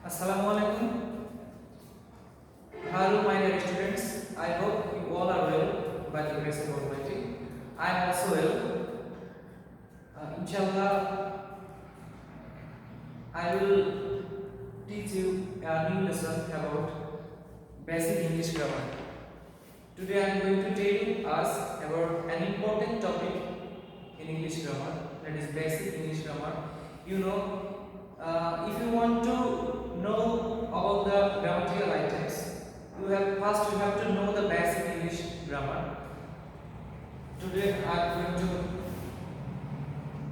Assalamualaikum. Hello, my dear students. I hope you all are well by the grace of Almighty. I am also well. Inshallah, I will teach you a new lesson about basic English grammar. Today I am going to tell us about an important topic in English grammar, that is basic English grammar. You know, if you want to know about the grammatical items, you have to know the basic English grammar. Today I am going to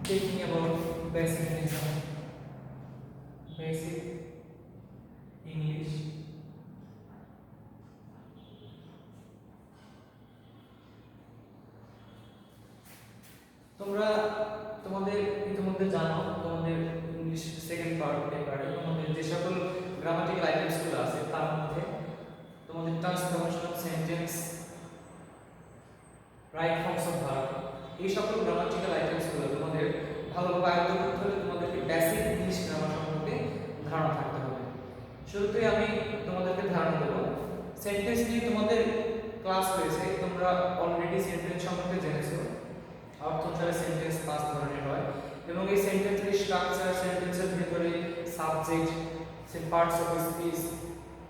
taking about basic English grammar. Basic English তোমরা তোমাদের ইতিমধ্যে জানো তোমাদের English second part পেপারে তোমাদের যে সকল grammatical items গুলো আছে তার মধ্যে তোমাদের transformation of sentence, right forms of verb, এই সকল গ্রামাটিক্যাল আইটেমস গুলো তোমাদের ভালোভাবে আয়ত্ত করতে হলে তোমাদেরকে বেসিক ইংলিশ গ্রামার সম্পর্কে ধারণা থাকতে হবে। শুরুতেই আমি তোমাদেরকে ধারণা দেব, সেন্টেন্স নিয়ে তোমাদের ক্লাস হয়েছে, তোমরা অলরেডি সেন্টেন্স সম্পর্কে জেনেছো। অর্থ ছাড়া সেন্টেন্স পাঁচ ধরনের হয় এবং এই সেন্টেন্সের স্ট্রাকচার, সেন্টেন্সের ভিতরে সাবজেক্ট, পার্টস অফ স্পিচ,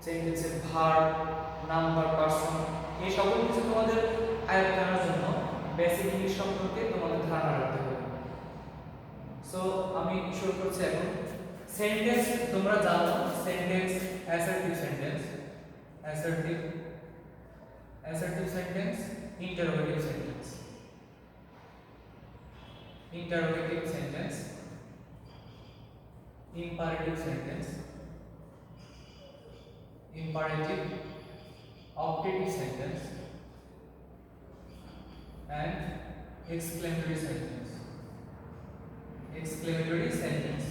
সেন্টেন্সের ভার্ব, নাম্বার, পারসন, এই সকল কিছু তোমাদের আয়ত্ত করার জন্য বেসিক ইংলিশ সম্পর্কে তোমাদের ধারণা রাখতে হবে। সো আমি শুরু করছি এখন। সেন্টেন্স তোমরা জানো, sentence assertive sentence, assertive sentence, interrogative sentence, interrogative sentence, imperative sentence, imperative, optative sentence, and exclamatory sentence. Exclamatory sentence.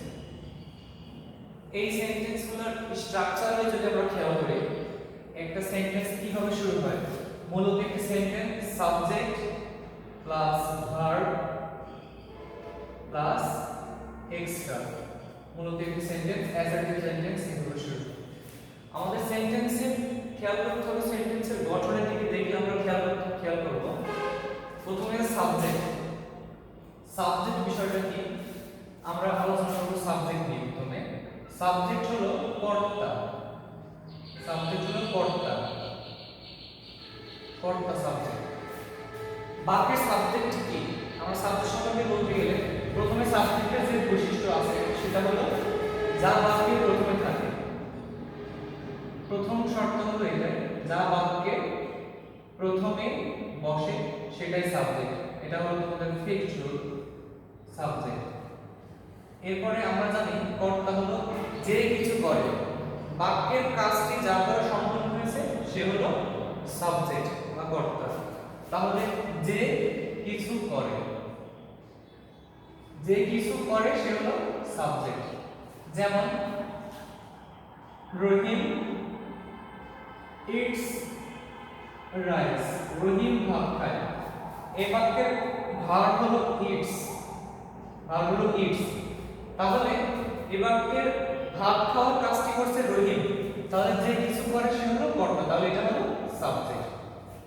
এই সেন্টেন্সগুলোর স্ট্রাকচারে যদি আমরা খেয়াল করি, একটা সেন্টেন্স কিভাবে শুরু হয়, মূলত একটা sentence subject plus verb plus extra, মূলত একটি সেন্টেন্স অ্যাসার্টিভ সেন্টেন্স এভাবে শুরু। আমাদের সেন্টেন্সের খেয়াল করতে হবে, সেন্টেন্সের গঠনের দিকে দেখলে আমরা খেয়াল করব। প্রথমে সাবজেক্ট বিষয়টা কি আমরা আলোচনা করব। সাবজেক্ট নিয়ে প্রথমে সাবজেক্ট হলো কর্তা, সাবজেক্ট। বাক্যের সাবজেক্ট কি, আমরা সাবজেক্ট সম্পর্কে বলতে গেলে প্রথমে সাবজেক্টের যে বৈশিষ্ট্য আছে সেটা হলো যা বাক্যে প্রথমে থাকে। প্রথম শর্ত হলো এটা, যা বাক্যে প্রথমে বসে সেটাই সাবজেক্ট। এটা হলো তোমাদের ফিক্সড রুল, সাবজেক্ট। এরপরে আমরা জানি কর্তা হলো যে কিছু করে, বাক্যের কাজটি যার দ্বারা সম্পন্ন হয়েছে সে হলো সাবজেক্ট বা কর্তা। তাহলে যে কিছু করে, সে হলো সাবজেক্ট। যেমন রহিম ইটস রাইস, রহিম ভাত খায়। এই বাক্যের ভার্ব হলো ইটস, তাহলে এই বাক্যের ভাত খাওয়ার কাজটি করছে রহিম, তাহলে যে কিছু করে সে হলো কর্তা, তাহলে এটা হলো সাবজেক্ট।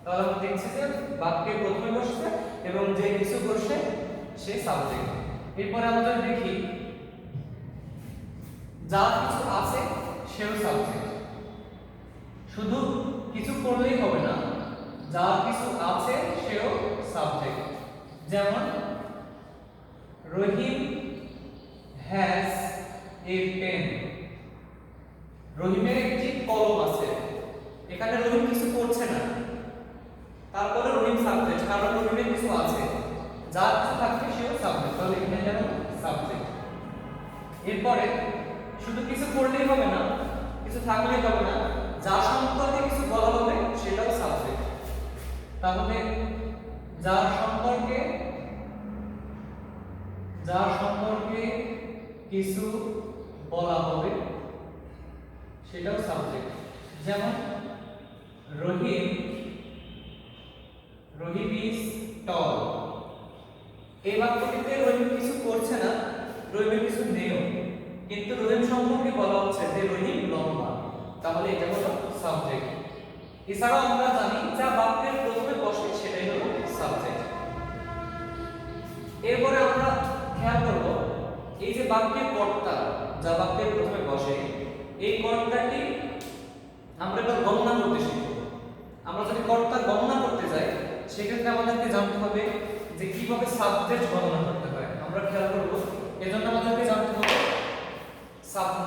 তাহলে আমরা দেখছি যে বাক্যে প্রথমে বসছে এবং যে কিছু করছে সে সাবজেক্ট। এরপরে আমরা দেখি যা কিছু আছে সেও সাবজেক্ট। শুধু কিছু করলেই হবে না, যা কিছু আছে সেও সাবজেক্ট। যেমন রহিম হ্যাজ এ পেন, রহিমের একটি কলম আছে। এখানে রহিম কিছু করছে না, তারপরে রহিম সাবজেক্ট, কারণ রহিমের কিছু আছে, যা কিছু থাকবে সেও সাবজেক্ট, তাহলে এখানে যেন সাবজেক্ট। এরপরে শুধু কিছু করলেই হবে না, কিছু থাকলেই হবে না, যা সম্পর্কে কিছু বলা হবে সেটাও সাবজেক্ট। তাহলে যার সম্পর্কে কিছু বলা হবে সেটাও সাবজেক্ট। যেমন রহিম ইজ টল, এই বাক্যটিতে রহিম কিছু করছে না, রহিমের কিছু নেই, কিন্তু রহিম সম্পর্কে বলা হচ্ছে যে রহিম লম্বা, তাহলে এটা হলো সাবজেক্ট। এছাড়াও আমরা জানি যা বাক্যের প্রথমে বসে সেটাই হলো সাবজেক্ট। এরপরে আমরা খেয়াল করব এই যে বাক্যের কর্তা যা বাক্যের প্রথমে বসে, এই কর্তাটি আমরা এবার গণনা করতে শিখব। আমরা যদি কর্তা গণনা করতে যাই সেক্ষেত্রে আমাদেরকে জানতে হবে যে কিভাবে সাবজেক্ট গণনা করতে হয়। আমরা খেয়াল করব এজন্য আমাদেরকে জানতে হবে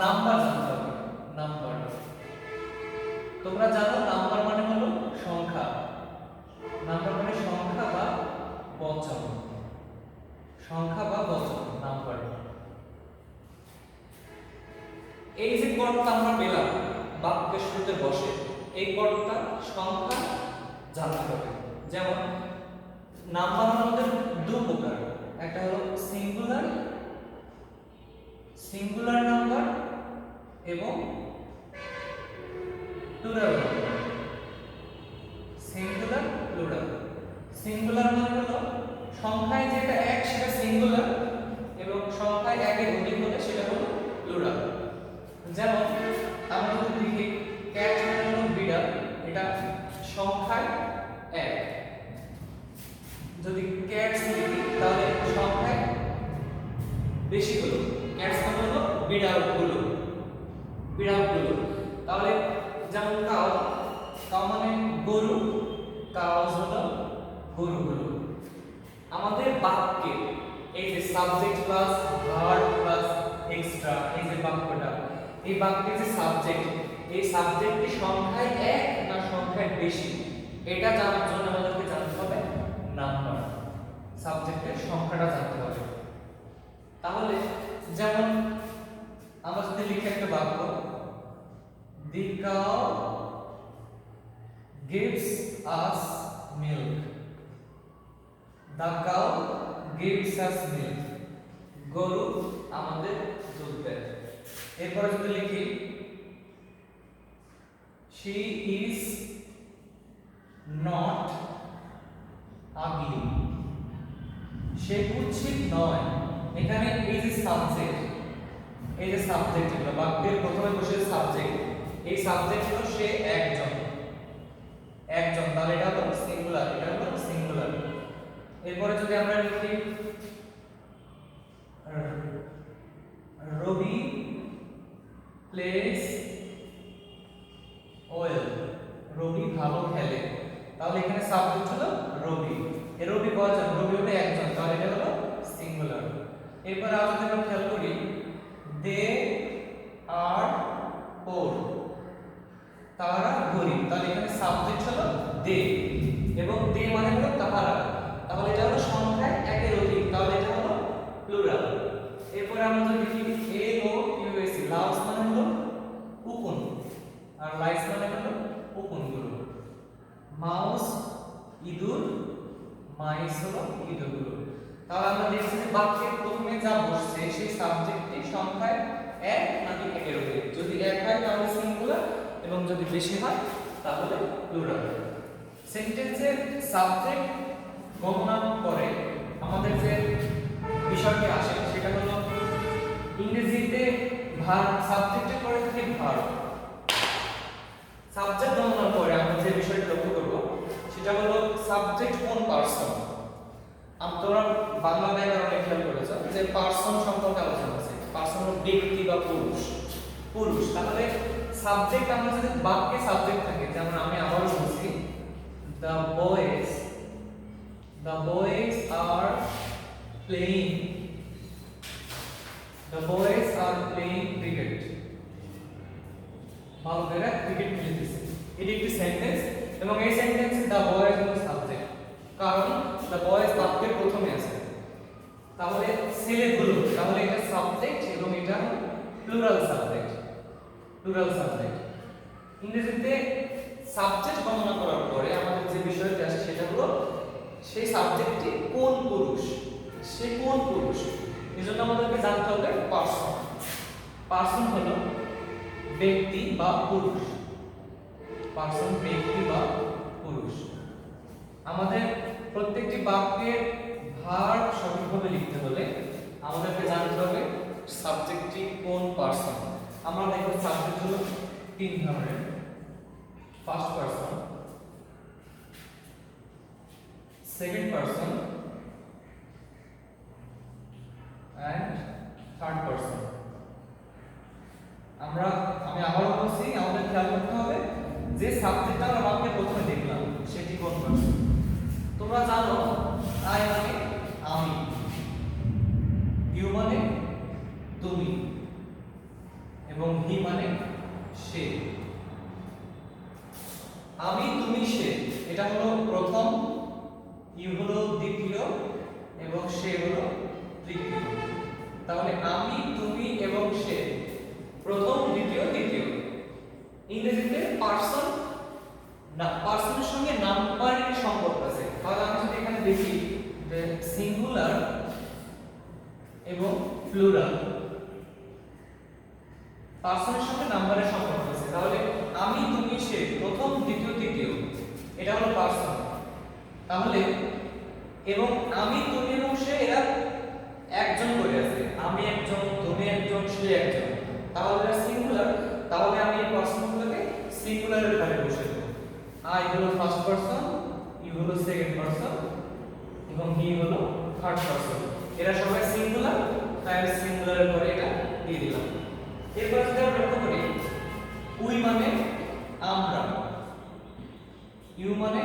নাম্বার জানতে হবে। নাম্বার, তোমরা জানো নাম্বার মানে হলো সংখ্যা। নাম্বার মানে সংখ্যা বা বচন, সংখ্যা বা বচন নাম্বার। এই যে কর্তা আমরা পেলাম বাক্যের শুরুতে বসে, এই কর্তা সংখ্যা জানতে হবে। যেমন নাম্বার আমাদের দুই প্রকার, একটা হলো সিঙ্গুলার নাম্বার এবং plural number. Singular plural. Singular মানে হলো সংখ্যায় যেটা এক সেটা সিঙ্গুলার এবং সংখ্যায় একের অধিক হলে সেটা হলো প্লুরাল। যেমন আমরা যদি দেখি ক্যাট মানে হলো বিড়াল, এটা সংখ্যায় এক। যদি ক্যাটস লিখি তাহলে সংখ্যায় বেশি হলো, ক্যাটস মানে হলো বিড়ালগুলো। তাহলে যেমন কাউ মানে গরু, কাউস হলো গরুগুলো। আমাদের বাক্যে এই যে subject plus verb plus extra, এই যে বাক্যটা, এই বাক্যের যে সাবজেক্ট, এই সাবজেক্টটি সংখ্যায় এক না সংখ্যায় বেশি, এটা জানার জন্য আমাদেরকে জানতে হবে নাম্বার, সাবজেক্টের সংখ্যাটা জানতে হবে। তাহলে যেমন আমরা যদি লিখি একটা বাক্য, the cow gives us milk, the cow gives us milk, গরু আমাদের দুধ দেয়। এরপরে যদি লিখি she is not ugly, সে কুৎসিত নয়। এখানে এই যে সাবজেক্ট, এই যে সাবজেক্ট হলো বাক্যের প্রথমে বসে সাবজেক্ট, এই সাবজেক্ট হলো সে একজন, তাহলে এটা হলো সিঙ্গুলার, এটা হলো সিঙ্গুলার। এরপরে যদি আমরা লিখি রবি প্লেস ওয়েল, রবি ভালো খেলে, তাহলে এখানে সাবজেক্ট হলো রবি। এই রবি কয়জন? রবি হলো একজন, তাহলে এটা হলো সিঙ্গুলার। এরপর আমরা যদি খেয়াল করি দে আর পোর, তারা গরিব, তাহলে এখানে সাবজেক্ট হলো দে এবং দে মানে হলো তাহারা, তাহলে এটা হলো সংখ্যায় একের অধিক, তাহলে এটা হলো প্লুরাল। এরপর আমরা যদি লিখি LOUS, লাউস মানে হলো উকুন আর লাইস মানে হলো উকুনগুলো। মাউস ইঁদুর, মাইস হলো ইঁদুরগুলো। তাহলে আমরা দেখছি যে বাক্যের প্রথমে যা বসছে সেই সাবজেক্টটি সংখ্যায় এক নাকি একের অধিক। যদি এক হয় তাহলে সিঙ্গুলার এবং যদি বেশি হয় তাহলে প্লুরাল। সেন্টেন্সের সাবজেক্ট গণনা করে আমাদের যে বিষয়টি আসে সেটা হলো ইংরেজিতে ভার্ব, সাবজেক্টে করে থাকে ভার্ব। সাবজেক্ট গণনা করে আমরা যে বিষয়টি লক্ষ্য করব সেটা হলো সাবজেক্ট কোন পারসন। তোমরা বাংলা ব্যাকরণে খেয়াল করেছো যে পারসন সম্পর্কে আলোচনা আছে, পারসন হলো ব্যক্তি বা পুরুষ। তাহলে সাবজেক্ট আমরা যদি বাক্যে সাবজেক্ট থাকে, যেমন আমি আবার বলছি the boys are playing cricket, বালকেরা ক্রিকেট খেলতেছে, এটি একটি সেন্টেন্স এবং এই সেন্টেন্সে the boys হলো সাবজেক্ট, কারণ the boys বাক্যের প্রথমে আছে। তাহলে ছেলেগুলো, তাহলে এটা সাবজেক্ট এবং এটা প্লুরাল সাবজেক্ট। ইংরেজিতে সাবজেক্ট গণনা করার পরে আমাদের যে বিষয়টি আসে সেটা হলো সেই সাবজেক্টটি কোন পুরুষ, সে কোন পুরুষ। এজন্য আমাদেরকে জানতে হবে পারসন হলো ব্যক্তি বা পুরুষ, আমাদের প্রত্যেকটি বাক্যের ভার্ব সঠিকভাবে লিখতে হলে আমাদেরকে জানতে হবে সাবজেক্টটি কোন আমরা দেখব সাবজেক্ট হলো তিন ধরনের, first person, second person and third person. আমি আবারও বলছি, আমাদের খেয়াল করতে হবে যে সাবজেক্টটা আমরা বাক্যে প্রথমে দেখলাম সেটি কোন পারসন। তোমরা জানো আই মানে আমি, ইউ মানে তুমি, এবং হি মানে সে। আমি তুমি সে এটা হলো প্রথম, ইউ হলো দ্বিতীয় এবং সে হলো তৃতীয়। তাহলে আমি তুমি এবং সে প্রথম, দ্বিতীয়, তৃতীয়। ইংরেজিতে পারসন না, পারসনের সঙ্গে নাম্বারের সম্পর্ক আছে। তাহলে আমি যদি এখানে দেখি যে সিঙ্গুলার এবং প্লুরাল, পারসনের সঙ্গে নাম্বারের সম্পর্ক আছে। তাহলে আমি তুমি সে প্রথম, দ্বিতীয়, তৃতীয়, এটা হলো পারসন। তাহলে এবং আমি তুমি এবং সে এরা একজন করে আছে, আমি একজন, তুমি একজন, সে একজন, তাহলে এরা সিঙ্গুলার। তাহলে আমি এই পারসনগুলোকে সিঙ্গুলারের ঘরে বসে দেব। আই হলো ফার্স্ট পারসন, ইউ হলো সেকেন্ড পারসন এবং হি হলো থার্ড পারসন। এরা সবাই সিঙ্গুলার, তাই আমি সিঙ্গুলারের ঘরে এটা দিয়ে দিলাম। এরপর যদি আমরা লক্ষ্য করি, উই মানে আমরা, ইউ মানে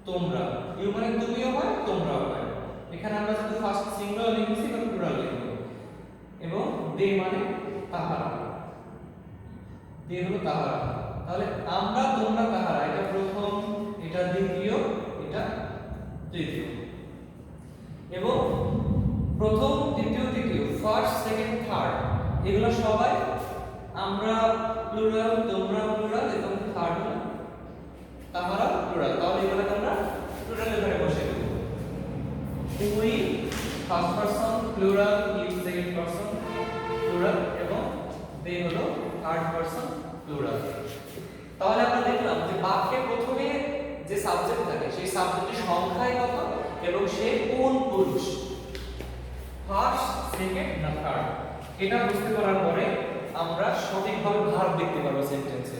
তোমরা, ইউ মানে তুমিও হয় তোমরাও হয়। এখানে আমরা যদি ফার্স্ট সিঙ্গুলার লিখছি বা প্লুরাল লিখব। এবং দে মানে তাহারা, দে হলো তাহারা। তাহলে আমরা, তোমরা, তাহারা এটা প্রথম, এটা দ্বিতীয়, এটা তৃতীয়। এবং প্রথম, দ্বিতীয়, তৃতীয়, ফার্স্ট, সেকেন্ড, থার্ড এগুলো সবাই আমরা প্লুরাল, তোমরা প্লুরাল এবং থার্ড তাহারা প্লুরাল। তাহলে এগুলোকে আমরা প্লুরালের ঘরে বসে দেব। We first person plural, you second person plural এবং দে হলো থার্ড পারসন প্লুরাল। তাহলে আমরা দেখলাম যে বাক্যে প্রথমে যে সাবজেক্ট থাকে সেই সাবজেক্টের সংখ্যায় কত এবং সে কোন পুরুষ, ফার্স্ট, সেকেন্ড না থার্ড, এটা বুঝতে পারার পরে আমরা সঠিকভাবে ভার্ব দেখতে পারবো সেন্টেন্সে।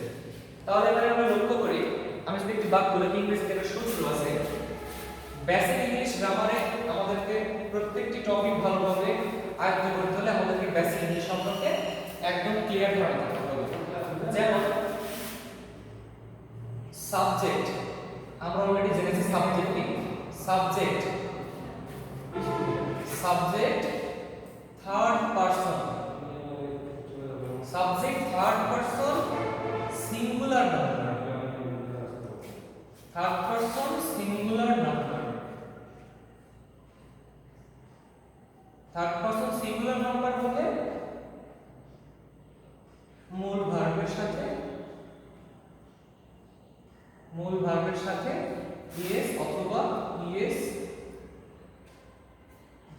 তাহলে এখানে আমরা লক্ষ্য করি, আমি যদি একটি বাক্য লিখি, ইংরেজিতে একটা সূত্র আছে। বেসিক ইংলিশ গ্রামারে আমাদেরকে প্রত্যেকটি টপিক ভালোভাবে আয়ত্ত করতে হলে আমাদেরকে বেসিক ইংলিশ সম্পর্কে একদম ক্লিয়ার ধারণা থাকতে হবে। যেমন সাবজেক্ট, আমরা অলরেডি জেনেছি সাবজেক্ট কি। Subject, subject third person, subject third person singular number, third person singular number, third person singular number হলে মূল ভার্বের সাথে ইএস অথবা ইএস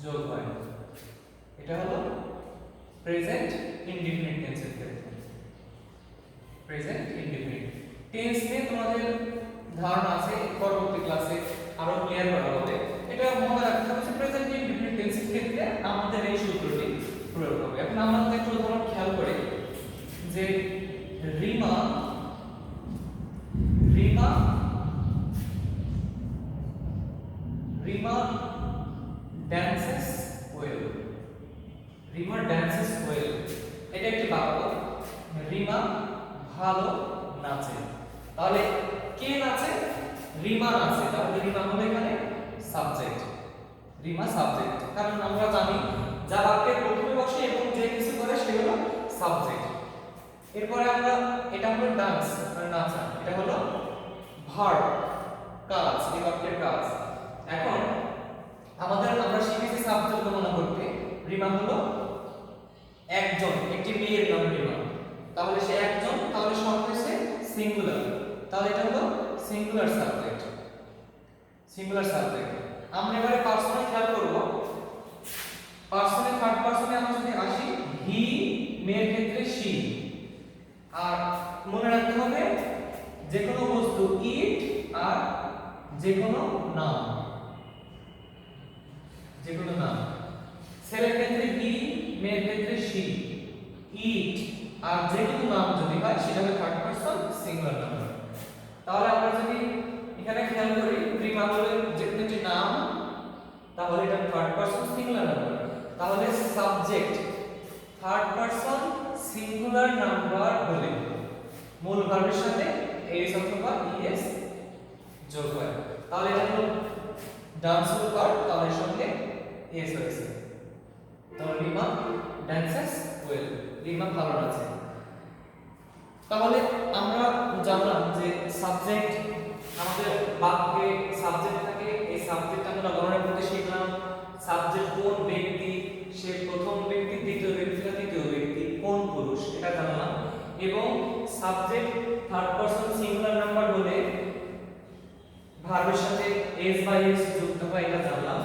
যোগ হয়। এটা হলো প্রেজেন্ট ইনডিফিনিট টেন্সের ক্ষেত্রে। প্রেজেন্ট ইনডিফিনিট টেন্স নিয়ে তোমাদের ধারণা আছে, পরবর্তী ক্লাসে আরো ক্লিয়ার করা হবে। এটা মনে রাখতে হবে যে প্রেজেন্ট ইনডিফিনিট টেন্সের ক্ষেত্রে আমাদের এই সূত্রটি প্রয়োগ হবে। এখন আমরা একটু উদাহরণ খেয়াল করি যে Rima dances well, Rima dances well, এটা একটি বাক্য। রিমা ভালো নাচে। তাহলে কে নাচে? রিমা নাচে। তাহলে রিমা হলো এখানে সাবজেক্ট, রিমা সাবজেক্ট। কারণ আমরা জানি যা বাক্যের প্রথমে বসে এবং যে কিছু করে সে হলো সাবজেক্ট। এরপরে আমরা এটা হলো ডান্স মানে নাচা, এটা হলো ভার্ব কাজ, এই বাক্যের কাজ। এখন আমরা শিখেছি সাবজেক্ট গণনা করতে। রিমা হলো একজন, একটি মেয়ের নাম রিমা। তাহলে সে একজন, তাহলে সংখ্যা সে সিঙ্গুলার, তাহলে এটা হলো সিঙ্গুলার সাবজেক্ট, সিঙ্গুলার সাবজেক্ট। আমরা এবারে পারসনে খেয়াল করব। পারসনে থার্ড পারসনে আমরা যদি আসি, হি মেয়ের ক্ষেত্রে শি। আর মনে রাখতে হবে যে কোনো বস্তু ইট আর যে কোনো নাম, যে কোনো নাম। ছেলের ক্ষেত্রে হি, মেয়ের ক্ষেত্রে শি। ইট আর যে কোনো নাম যদি হয় সেটা হবে থার্ড পারসন সিঙ্গুলার নাম্বার। তাহলে আমরা যদি এখানে খেয়াল করি প্রিমা বলে যে কোনো একটি নাম, তাহলে এটা থার্ড পারসন সিঙ্গুলার নাম্বার। তাহলে subject third person singular number হলে মূল ভার্বের সাথে এস অথবা ইএস যোগ হয়। তাহলে এটা হলো ডান্সফুল ভার্ব, তাহলে এর সঙ্গে এস হয়েছে। তাহলে রিমা ড্যান্সেস ওয়েল, রিমা ভালো নাচে। তাহলে আমরা জানলাম যে সাবজেক্ট আমাদের বাক্যে সাবজেক্ট থাকে, এই সাবজেক্ট আমরা গণনা করতে শিখলাম। সাবজেক্ট কোন ব্যক্তি, সে প্রথম ব্যক্তি, দ্বিতীয় ব্যক্তি না তৃতীয় ব্যক্তি, কোন পুরুষ, এটা জানলাম। এবং subject third person singular number হলে ভার্বের সাথে এস বা এস যুক্ত হয়, এটা জানলাম।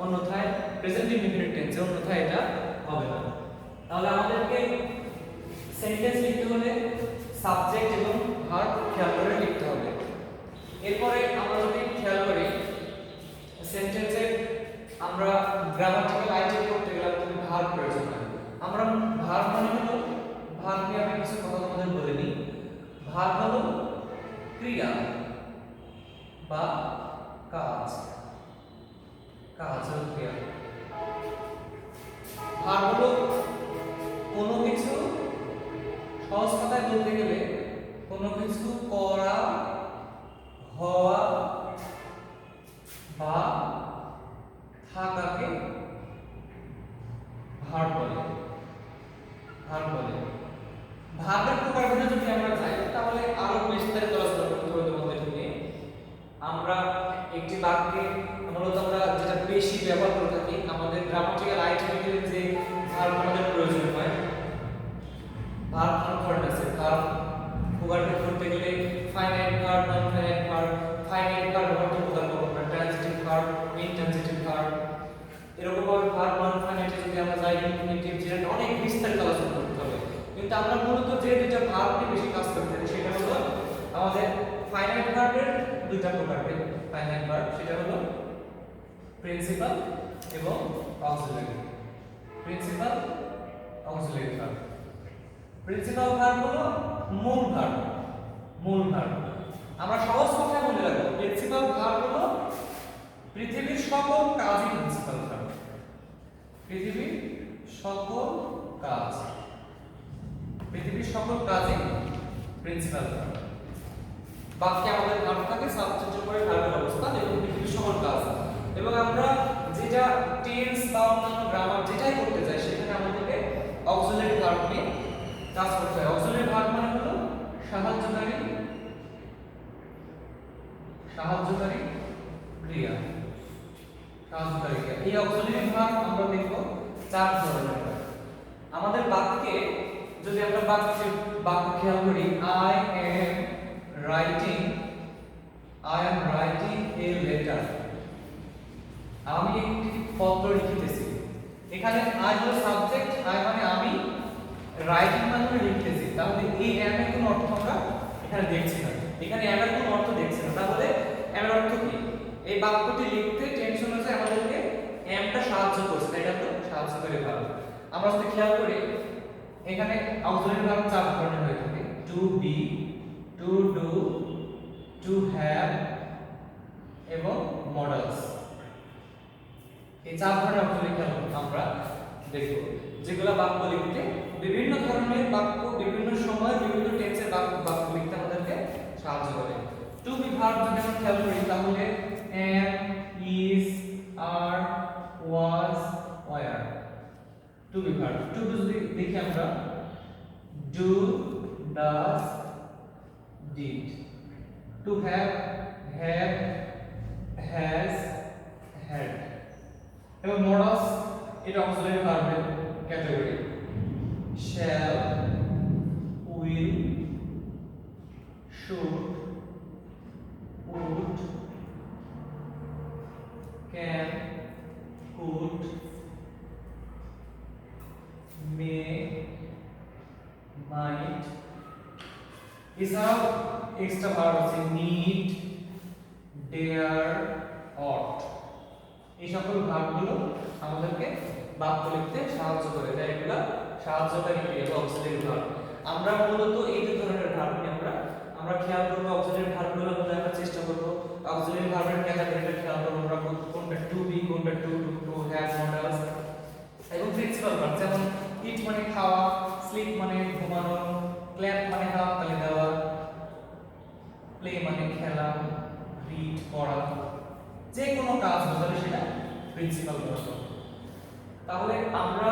অন্যথায় প্রেজেন্ট ইনডিফিনিট টেন্সে অন্যথায় এটা হবে না। তাহলে আমাদেরকে সেন্টেন্স লিখতে হলে সাবজেক্ট এবং ভার্ব খেয়াল করে লিখতে হবে। এরপরে আমরা যদি খেয়াল করি সেন্টেন্সে আমরা গ্রামাটিক্যাল আইটেম করতে গেলে আমাদের ভার্ব প্রয়োজন হয়। আমরা ভার্ব মানে হলো, ভার্ব নিয়ে আমি কিছু কথা তোমাদের বলে নিই। ভার্ব হলো ক্রিয়া বা কাজ, কাজ হলো ক্রিয়া। ভার্ব হলো কোনো কিছু, সহজ কথায় বলতে গেলে কোনো কিছু করা, হওয়া বা থাকাকে ভার্ব বলে, ভার্ব বলে। ভার্বের প্রকারভেদে যদি আমরা যাই তাহলে আরো বিস্তারিত আলোচনা করতে হবে তোমাদের নিয়ে। আমরা একটি বাক্যে মূলত আমরা যেটা বেশি ব্যবহার করে থাকি, আমাদের গ্রামাটিক্যাল আইটেমের যে ভার্ব আমাদের প্রয়োজন হয়, ভার্ব অনেক ধরনের আছে। ভার্ব প্রকারভেদ করতে গেলে finite verb, non finite verb, finite verb ব্যবহার প্রকার করব আমরা, ট্রান্সিটিভ ভার্ব, ইনট্রান্সিটিভ ভার্ব, এরকম ভাবে ভার্ব নন ফাইনাইটে যদি আমরা যাই ইনফিনিটিভ, যেটা অনেক বিস্তারিত আলোচনা করতে হবে। কিন্তু আমরা মূলত যে দুইটা ভার্ব নিয়ে বেশি কাজ করতে থাকি সেটা হলো আমাদের ফাইনাইট ভার্বের দুইটা প্রকারভেদ। ফাইনাইট ভার্ব সেটা হলো প্রিন্সিপাল এবং auxiliary. Principal, auxiliary verb. Principal verb হলো মূল ভার্ব, মূল ভার্ব। আমরা সহজ কথায় মনে রাখবো প্রিন্সিপাল ভার্ব হলো পৃথিবীর সকল কাজই প্রিন্সিপাল ভার্ব। পৃথিবীর সকল কাজ, পৃথিবীর সকল কাজই প্রিন্সিপাল ভার্ব। বাক্যে আমাদের ভার্ব থাকে, সাবজেক্টের পরে ভার্বের অবস্থান এবং পৃথিবীর সকল কাজ। এবং আমরা যেটা টেন্স বা অন্যান্য গ্রামার যেটাই করতে যাই সেখানে আমাদেরকে অক্সিলারি ভার্ব নিয়ে কাজ করতে হয়। অক্সিলারি ভার্ব মানে হলো সাহায্যকারী, সাহায্যকারী ক্রিয়া, সাহায্যকারী ক্রিয়া। এই অক্সিলারি ভার্ব আমরা দেখব চার ধরনের। আমাদের বাক্যে যদি আমরা বাক্য খেয়াল করি, I am writing a letter, আমি একটি পত্র লিখিতেছি। এখানে আই হলো সাবজেক্ট, আই মানে আমি, রাইটিং মানে লিখতেছি। তাহলে এই এম এর কোনো অর্থ আমরা এখানে দেখছি না, এখানে এম এর কোনো অর্থ দেখছি না। তাহলে এম এর অর্থ কি? এই বাক্যটি লিখতে টেনশন হচ্ছে আমাদেরকে এমটা সাহায্য করছে, তাই না? সাহায্যকারী ভার্ব। আমরা যদি খেয়াল করি এখানে অক্সিলারি ভার্ব চার ধরনের হয়ে থাকে, to be, to do, to have এবং মডেলস। এই চার ধরনের অক্সিলারি ভার্ব আমরা দেখব, যেগুলো বাক্য লিখতে বিভিন্ন ধরনের বাক্য বিভিন্ন সময় বিভিন্ন টেন্সের বাক্য লিখতে আমাদেরকে সাহায্য করে। টু বি ভার্ব যদি আমরা খেয়াল করি তাহলে am, is, are, was, were। To be verb. To do যদি দেখি আমরা do, does, did। To have, have, has, had। এবং মডেলস এটা অক্সিলারি ভার্বের category, shall, will, should, would, can, could, may, might। এছাড়াও এক্সট্রা ভার্ব আছে need, dare, ought। এই সকল ভার্বগুলো আমাদেরকে বাক্য লিখতে সাহায্য করে, তাই এগুলা সাহায্যকারী ক্রিয়া বা অক্সিলারি ভার্ব। আমরা মূলত এই যে ধরনের ভার্ব নিয়ে আমরা খেয়াল করব, অক্সিলারি ভার্বগুলো বোঝার চেষ্টা করব। অক্সিলারি ভার্বের ক্যাটাগরিটা খেয়াল করব আমরা, কোনটা টু বি, কোনটা two do, to have, modals এবং প্রিন্সিপাল ভার্ব, যেমন ইট মানে খাওয়া, স্লিপ মানে ঘুমানো, ক্ল্যাপ মানে হাত তালি দেওয়া, প্লে মানে খেলা, রিড পড়া, যে কোনো কাজ বোঝালে সেটা প্রিন্সিপাল ভার্ব। তাহলে আমরা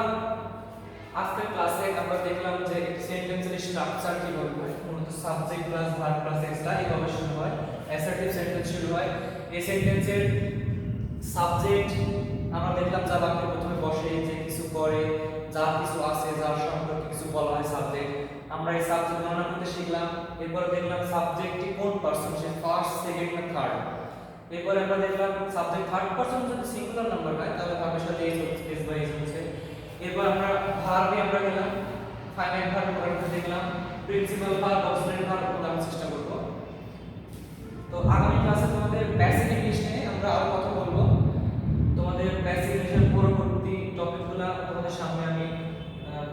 আজকের ক্লাসে আমরা দেখলাম যে সেন্টেন্সের স্ট্রাকচার কিভাবে হয়, মূলত subject plus verb plus extra এইভাবে শুরু হয়, অ্যাসার্টিভ সেন্টেন্স শুরু হয়। এই সেন্টেন্সের সাবজেক্ট আমরা দেখলাম যা বাক্যের প্রথমে বসে, যে কিছু করে, যা কিছু আছে, যার সম্পর্কে কিছু বলা হয় সাবজেক্ট। আমরা এই সাবজেক্ট গণনা করতে শিখলাম। এরপরে দেখলাম সাবজেক্টটি কোন পারসন, সে ফার্স্ট, সেকেন্ড না থার্ড। এরপরে আমরা দেখলাম সাবজেক্ট থার্ড পারসন যদি সিঙ্গুলার নাম্বার হয় তাহলে ভার্বের সাথে এস বাই এস হচ্ছে। এরপর আমরা ভার্বে আমরা গেলাম, ফাইনাইট ভার্ব আমরা দেখলাম, প্রিন্সিপাল ভার্ব, অক্সিলারি ভার্ব পড়ার চেষ্টা করব। তো আগামী ক্লাসে তোমাদের বেসিক ইংলিশ নিয়ে আমরা আরো কথা বলবো। তোমাদের বেসিক ইংলিশের পরবর্তী টপিকগুলো তোমাদের সামনে আমি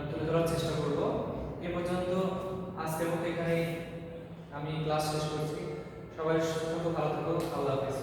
তুলে ধরার চেষ্টা করব। এ পর্যন্ত আজকের মতো এখানেই আমি ক্লাস শেষ করছি। সবাই সুস্থ থাকো, ভালো থাকো, আল্লাহ হাফেজ।